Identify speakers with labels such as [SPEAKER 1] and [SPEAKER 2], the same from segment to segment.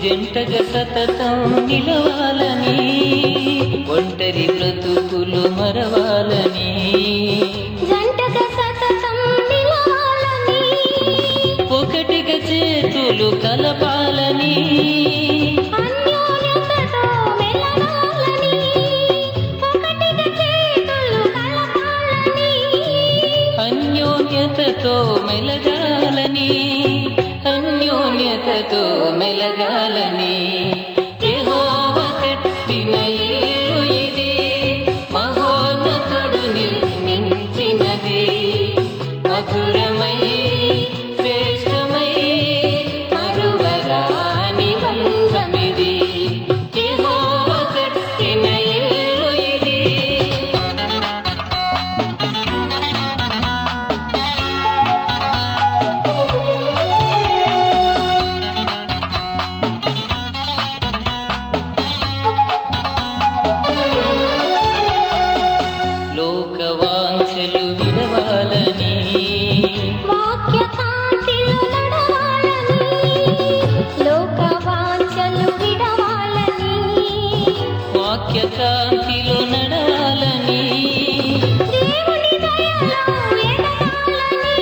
[SPEAKER 1] జంటగా సతతం నిలవాలని, ఒంటరి బ్రతుకులు మరవాలని,
[SPEAKER 2] జంటగా సతతం నిలవాలని,
[SPEAKER 1] ఒకటిగా చేతులు కలపాలని,
[SPEAKER 2] అన్యోన్యతతో మెలగాలని, ఒకటిగా చేతులు కలపాలని,
[SPEAKER 1] అన్యోన్యతతో మెలగాలని, అన్యోన్యతతో మెలగాలని. యెహోవా కట్టిన ఇల్లు ఇది, మహోన్నతుడు నిర్మించినది. మధురమై శ్రేష్టమై మరువరాని బంధమిది. యెహోవా కట్టిన ఇల్లు ఇది. లోకవాంఛలు విడవాలని,
[SPEAKER 2] వాక్య కాంతిలో నడవాలని, లోకవాంఛలు విడవాలని,
[SPEAKER 1] వాక్య కాంతిలో నడవాలని,
[SPEAKER 2] దేవుని దయలో ఎదగాలని,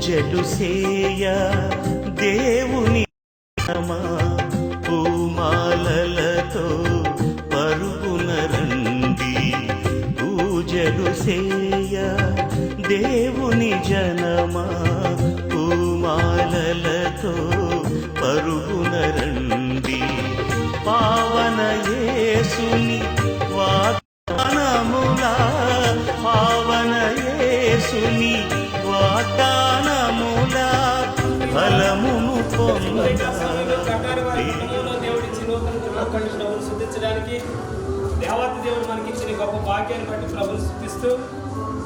[SPEAKER 3] పూజలు సేయ దేవుని నామా పూమాలలతో పరుగున రండి. పూజలు సేయ దేవుని జనమా పూమాలలతో పరుగున రండి. పావన యేసుని వాగ్దానములా పావన యేసుని వాగ్దానములా ఫలమును పొందగా
[SPEAKER 4] దేవుడిచ్చి నూతన శుద్ధించడానికి దేవాతి దేవుడు మనకి ఇచ్చిన గొప్ప భాగ్యాన్ని బట్టి ప్రభుని స్థుతిస్తూ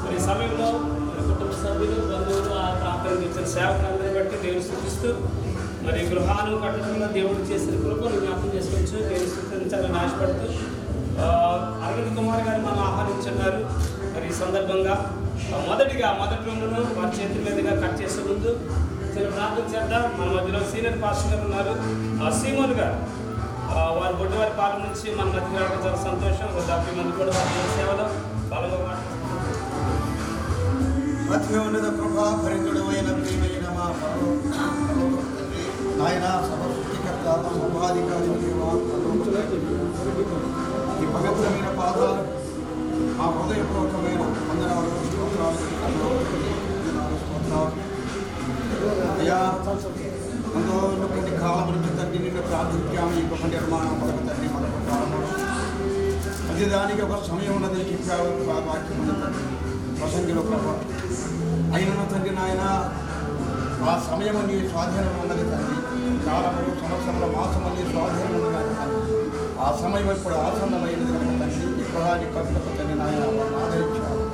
[SPEAKER 4] మరి ఈ సమయంలో మన కుటుంబ సభ్యులు బంధువులు ఆ ప్రాంతానికి ఇచ్చిన సేవకులందరినీ బట్టి దేవుని స్థుతిస్తూ మరి గృహాలు కట్టడంలో దేవుడు చేసిన కృపను జ్ఞాపకం చేసుకోవచ్చు. దేవుని స్థుతించాలని ఆశపడుతూ అరవింద్ కుమార్ గారు మనం ఆహ్వానించున్నారు. మరి ఈ సందర్భంగా మొదటి రూమును వారి చేతుల మీదుగా కట్ చేసే ముందు చిన్న ప్రార్థన చేద్దాం. మన మధ్యలో సీనియర్ పాస్టర్ గారు ఉన్నారు, సీమోన్ గారు. వారి బొడ్డువారి పాలన నుంచి మన మధ్య రావడం చాలా సంతోషం. 70 మంది కూడా వారి సేవలో పాల్గొన్నారు.
[SPEAKER 5] అత్యున్నత కృపా పరితుడమైన ప్రియమైన మా నాయన సర్వసృష్టికర్త సర్వాధికారి ఈ పవిత్రమైన పాదాలు మా హృదయపూర్వకమైన వందనాలు స్తోత్రాలు అయ్యా అందులోటువంటి కాలం నుంచి తండ్రి నిన్ను ప్రార్థించాము. ఈ గొప్ప నిర్మాణం మొదటి తండ్రి మొదటి ప్రారంభం ప్రతిదానికి ఒక సమయం ఉన్నది చెప్పావు. వాక్యం ఉన్న తండ్రి ప్రసంగిలో ప్రభావ అయిన తండ్రి నాయన ఆ సమయం నీ స్వాధీనం ఉన్నది తండ్రి. కాలములు సంవత్సరంలో మాసము నీ స్వాధీనం ఉన్నది తండ్రి. ఆ సమయం ఇప్పుడు ఆసన్నమైనది కనుక తండ్రి ఈ గృహాన్ని కట్టుకు తండ్రి నాయన వారిని ఆదరించారు.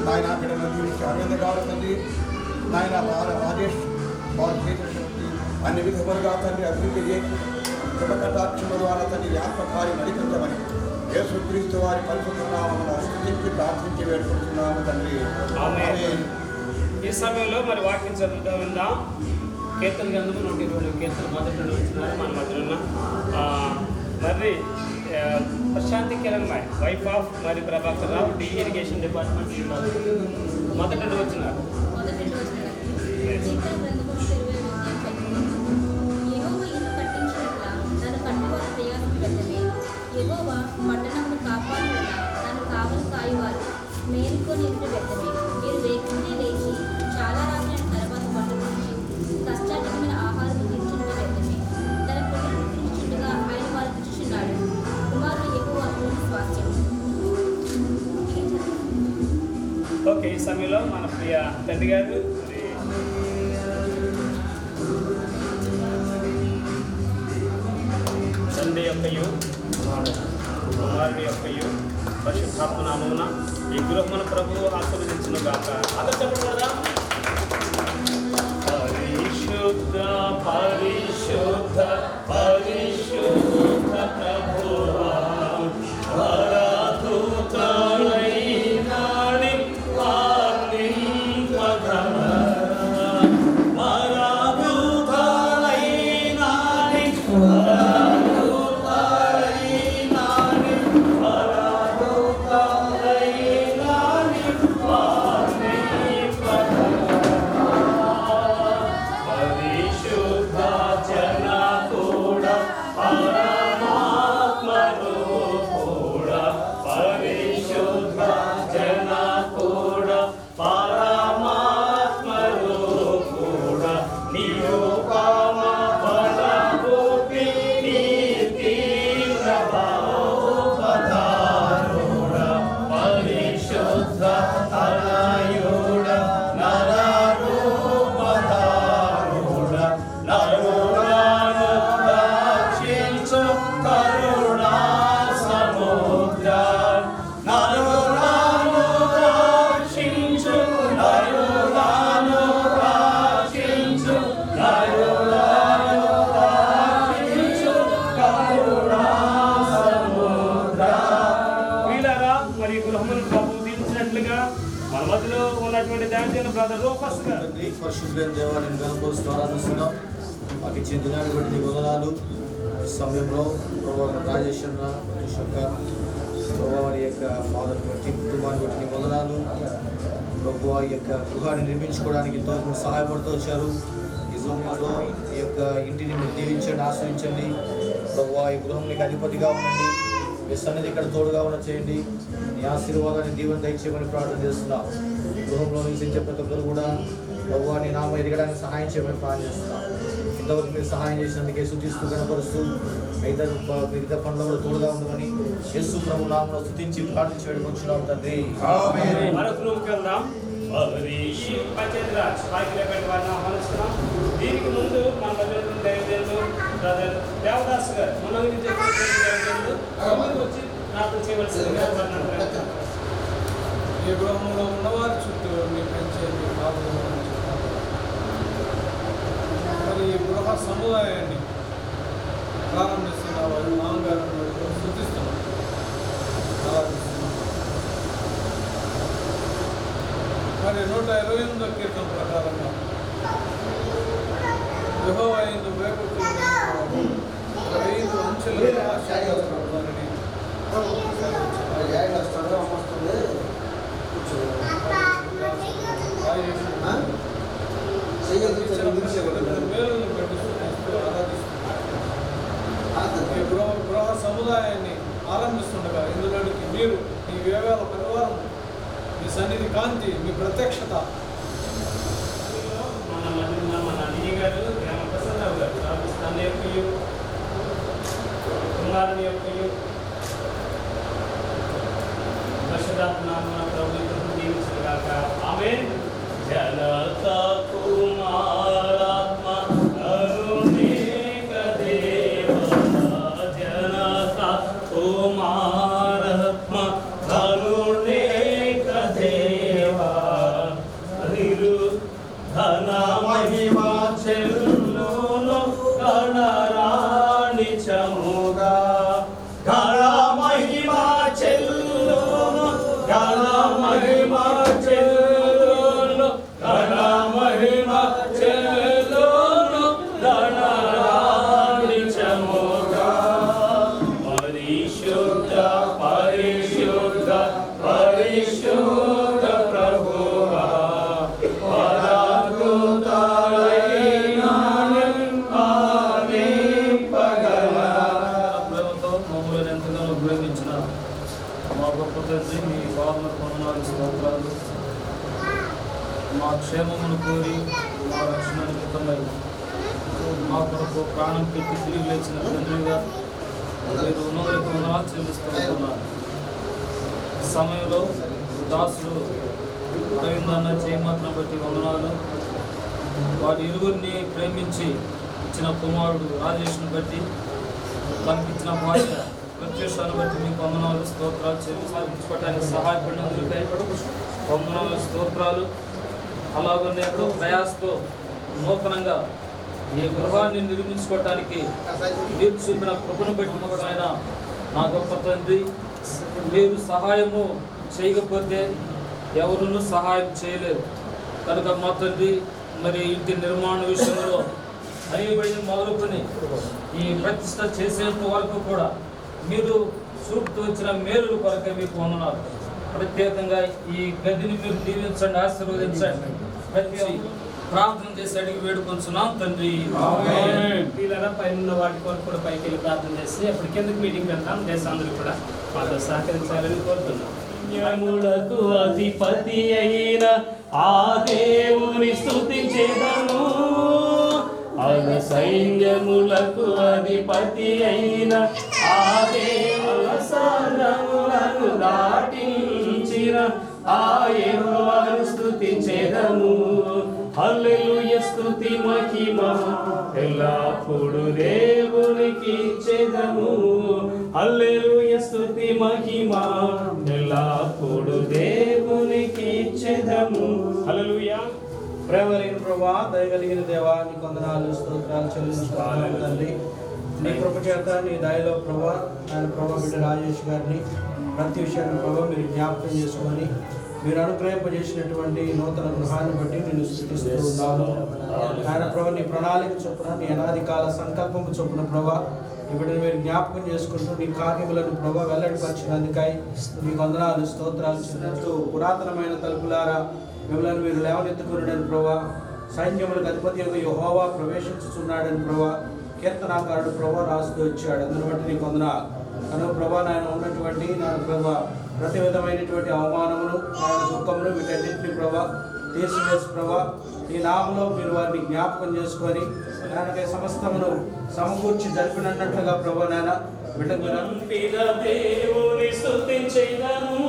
[SPEAKER 5] నాయన అక్కడ దీవించి అరవింద గారు తండ్రి నాయన రాజేష్ వారు చేసిన శక్తి అన్ని విధములుగా తండ్రి అభివృద్ధి చేసి కృపకటాక్షణ ద్వారా తండ్రి ఆత్మకార్యం నడిపించమని యేసుక్రీస్తు వారి పరిశుద్ధ నామమున స్తుతించి ప్రార్థించి వేడుకుంటున్నాము తండ్రి. ఆమేన్.
[SPEAKER 4] ఈ సమయంలో మరి వాక్యం చదువుతా ఉందాం. కీర్తన గ్రంథము 120 కీర్తన మొదటి నుండి వచ్చినారు. మన మధ్యలో మరి ప్రశాంతి కిరణ్ మాయ్ వైఫ్ ఆఫ్ మరి Prabhakar Rao D irrigation department మొదటి నుండి వచ్చినారు.
[SPEAKER 2] పట్టణమును కాపాడుట నన్ను కావలు కాయువారు మేలుకొని ఇంటి వ్యర్థమే. మీరు వేకునే లేచి చాలా రాత్రుల తర్వాత పండుగొచ్చి కష్టాధికమైన ఆహారం తింటుంటే వ్యర్థమే. తన పిల్లలను తిరుగుచుండగా ఆయన వారు చూచుచున్నాడు. కుమారుడు ఎక్కువ స్వాస్థ్యం.
[SPEAKER 4] ఓకే, ఈ సమయంలో మన ప్రియ తండ్రి గారు తండ్రి యొక్కయు కుమారుడి యొక్కయు పరిశుద్ధాత్మ నామమున ఈ గృహమున ప్రభువు ఆశీర్వదించును గాక. అందరూ చెప్పకూడదా? పరిశుద్ధ పరిశుద్ధ పరిశుద్ధ ప్రభువా
[SPEAKER 5] పరిశుద్ధమైన దేవాలయం గణపోస్తున్నాం. మాకు ఇచ్చిన దినాన్ని బట్టి వందనాలు. ఈ సమయంలో రాజేష్ అన్న
[SPEAKER 6] వారి యొక్క ఫాదర్ బట్టి కుటుంబాన్ని బట్టి నీ వందనాలు. ప్రభు ఈ యొక్క గృహాన్ని నిర్మించుకోవడానికి ఎంతో సహాయపడుతూ వచ్చారు. ఈ సమయంలో ఈ యొక్క ఇంటిని మీరు దీవించండి, ఆశ్రయించండి. ప్రభు ఈ గృహం నీకు అధిపతిగా ఉండండి. మీ సన్నిధి ఇక్కడ తోడుగా ఉన్న చేయండి. నీ ఆశీర్వాదాన్ని దీవెన దయచేయమని ప్రార్థన చేస్తున్నాం. గృహంలో నివసించే ప్రతి ఒక్కరు కూడా ప్రభు నీ నామం ఎదగడానికి సహాయం చేయమని ప్రార్థన చేస్తున్నాం. ఇంతవరకు మీరు సహాయం చేసినందుకే స్తుతిస్తూ కనపరుస్తూ మిగతా పనులు కూడా తోడుగా ఉండమని యేసు ప్రభు నామములో స్తుతించి ప్రార్థించి వేడుకొంచున్నాం తండ్రి.
[SPEAKER 4] మరొక రూమ్కి వెళ్దాం. ఈ పంచాయతీరాజ్ వాకిలో పెట్టి వారిని ఆహ్వానిస్తున్నాం. దీనికి ముందు మన మధ్యలో దైవజనులు బ్రదర్ దేవదాస్ గారు మన గురించి దైవజనులు వచ్చి ప్రార్థన చేయవలసిందిగా వారిని
[SPEAKER 7] ఈ గృహంలో ఉన్నవారి చుట్టూ మీ పంచాయతీ మరి ఈ గృహ సముదాయాన్ని ప్రారంభిస్తున్న వారి నాన్నగారు సూచిస్తున్నాం, ఆరాధిస్తున్నాం. మరి 128వ కీర్తన ప్రకారంగా యెహోవా యందు భయభక్తులు కలిగిన 5 అంచెలుగా ఆశీర్వదించబడతారని మేలును పెట్టి ఆరాధిస్తున్నారు. గృహ సముదాయాన్ని ఆరంభిస్తుండగా ఇందులోనికి మీరు మీ వేవేల పరివారం, మీ సన్నిధి కాంతి, మీ ప్రత్యక్షత
[SPEAKER 4] మన అన్నయ్య గారు రామప్రసాదరావు గారు రామకృష్ణ యొక్క కుమారుని యొక్క పరిశుద్ధాత్మ ప్రభుత్వం దీవించగాక. ఆమేన్. జనత కుమారాత్మ కరుణేక దేవ, జనత కుమారాత్మ కరుణేక దేవ, ధన మహిమా చెల్లును గణరాణి చముగా, గణ మహిమా చెల్లును, గణ మహిమా చెల్లును, గణ మహిమా చెల్లును గణరాణి చముగా. పరిశుద్ధ పరిశుద్ధ పరిశుద్ధ ప్రభువా,
[SPEAKER 7] మా గొప్ప తండ్రి, మీ పాదముల వందనాలు, స్తోత్రాలు. మా క్షేమమును కోరి మా రక్షణ నిమిత్తమై మా కొరకు ప్రాణం పెట్టి తిరిగి లేచిన తండ్రిగా మీరు ఉన్నతులకు వందనాలు చెల్లిస్తున్నాను. సమయంలో దాసులు అరవిందన్న చేయమాత్రం బట్టి వందనాలు. వారి ఇరువురిని ప్రేమించి ఇచ్చిన కుమారుడు రాజేష్ను బట్టి మనకి ఇచ్చిన భాష ప్రత్యక్షాన్ని బట్టి మీకు వందనాలు, స్తోత్రాలు చెల్లించుకోవడానికి సహాయపడినందుకై వందనాలు, స్తోత్రాలు. అలాగనే ఎంతో ప్రయాసతో నూతనంగా ఈ గృహాన్ని నిర్మించుకోవటానికి మీరు చూపిన కృపను బట్టి ఆయన నా గొప్ప తండ్రి, మీరు సహాయము చేయకపోతే ఎవరునూ సహాయం చేయలేరు కనుక మా తండ్రి, మరి ఇంటి నిర్మాణ విషయంలో అయ్యబడి మొదలుకొని ఈ ప్రతిష్ట చేసేంత వరకు కూడా మీరు చూపుతూ వచ్చిన మేలు కొరకే మీకు వందనాలు. ప్రత్యేకంగా ఈ గదిని మీరు దీవించండి, ఆశీర్వదించండి. ప్రతి ప్రార్థన చేసి అడిగి వేడుకొంచున్నాం తండ్రి.
[SPEAKER 4] వీళ్ళ పైన వాటి కొరకు కూడా పైకి వెళ్ళి ప్రార్థన చేసి అప్పుడు కిందకి మీటింగ్ వెళ్తాం. దేశాంధ్రులు కూడా మాతో సహకరించాలని కోరుతున్నాం. జ్ఞానులకు అధిపతి అయిన ఆ దేవుని స్తుతించెదము, అన సైన్యములకు అధిపతి అయిన ఆ దేవుని సర్వములను దాటించిన ఆ యెహోవాను స్తుతించెదము. హల్లెలూయా, స్తుతి మహిమ ఎల్లప్పుడు దేవునికి ఇచ్చెదము. హల్లెలూయా, స్తుతి మహిమ ఎల్లప్పుడు దేవునికి ఇచ్చెదము. హల్లెలూయా.
[SPEAKER 6] ప్రేమలేని ప్రభా, దయగలిగిన దేవా, నీ వందనాలు, స్తోత్రాలు చెల్లిస్తున్నాను తండ్రి. నీ కృప చేత నీ దయలో ప్రభా, ఆయన ప్రభా బిడ్డ రాజేష్ గారిని ప్రతి విషయాన్ని ప్రభా మీరు జ్ఞాపకం చేసుకొని మీరు అనుగ్రహింపజేసినటువంటి నూతన గృహాన్ని బట్టి నేను స్తుతిస్తూ ఉన్నాను. ఆయన ప్రభా నీ ప్రణాళిక చొప్పున, నీ అనాది కాల సంకల్పము చొప్పున ప్రభా ఈ ఇప్పుడు మీరు జ్ఞాపకం చేసుకుంటూ నీ కార్యములను ప్రభా వెల్లడిపరిచినందుకై మీకు వందనాలు స్తోత్రాలు చెల్లిస్తూ పురాతనమైన తలుపులారా మిమ్మల్ని మీరు లేవనెత్తుకున్నాడని ప్రభా సైన్యములకు అధిపతి యొక్క యెహోవా ప్రవేశించుతున్నాడని ప్రభా కీర్తనాకారుడు ప్రభా రాస్తూ వచ్చాడు. అందుని బట్టి నీకు వందనాలు. కనుక ప్రభా నాయన ఉన్నటువంటి నాయన ప్రభా ప్రతి విధమైనటువంటి అవమానమును నాయన దుఃఖమును వీటన్నింటినీ ప్రభా తీసివేసి ప్రభా ఈ నామలో మీరు వారిని జ్ఞాపకం చేసుకొని నాయనకై సమస్తమును సమకూర్చి జరిపినట్లుగా ప్రభా నాయన
[SPEAKER 4] పంపిన దేవుని స్తుతించెదను,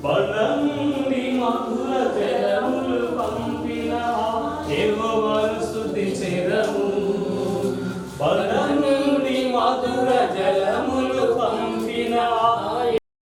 [SPEAKER 4] బలముని మధుర జలములు పంపిన యెహోవాను స్తుతించెదను, బలముని మధుర జలములు పంపిన